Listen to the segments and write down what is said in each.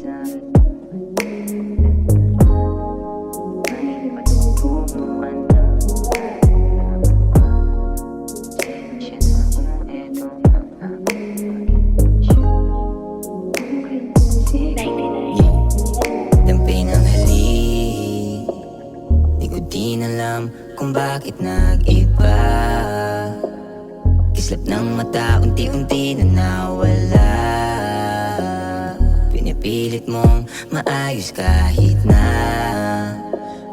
Di na alam kung bakit nag-iba. Kislap ng mata, unti-unti na nawala. Pinipilit mong maayos kahit na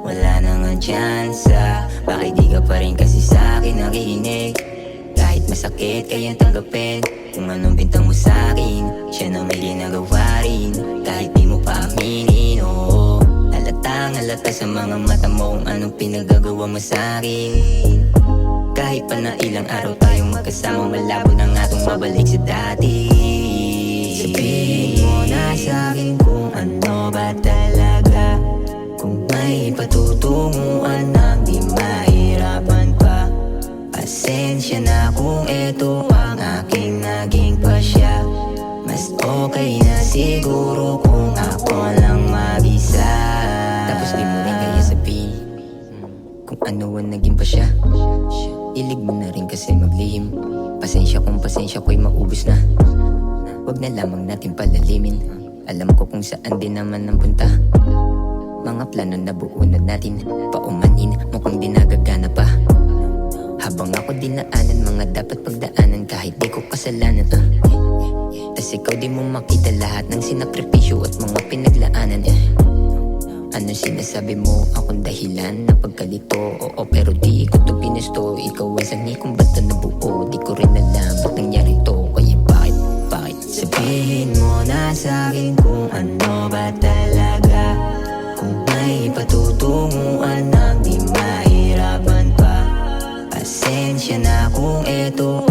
wala nang tsansa. Bakit di ka pa rin kasi sa'kin nakikinig? Kahit masakit kayang tanggapin. Kung anong bintang mo sa'kin, siya na may ginagawa rin. Kahit di mo pa aminin, oo. Halatang halata sa mga mata mo kung anong pinagagawa mo sa'kin. Kahit pa na ilang araw tayong magkasama, malabo na nga itong mabalik sa dati. Sabihin mo na sa'kin kung ano ba talaga, kung may patutunguhan nang di mahirapan pa. Pasensya na kung eto ang aking naging pasya. Mas okay na siguro kung ako lang mag-isa. Tapos di mo rin kaya sabihin kung ano ang naging pasya. Ilig mo na rin kasi maglihim. Pasensya kung pasensya ko'y maubos na. Huwag na lamang natin palalimin. Alam ko kung saan din naman ang punta. Mga plano na buo na natin, paumanin mukhang di nagagana pa. Habang ako dinaanan mga dapat pagdaanan kahit di ko kasalanan. Tas ikaw di mo makita lahat ng sinakripisyo at mga pinaglaanan. Ano sinasabi mo? Akong dahilan na pagkalito? Oo, pero di ko to pinusto. Ikaw ang sanhi kung ba't na nabuo. Di ko rin alam ba't nangyari to. Kaya bakit? Sabihin mo na sa'kin kung ano ba talaga, kung may patutunguhan nang di mahirapan pa. Pasensya na kung eto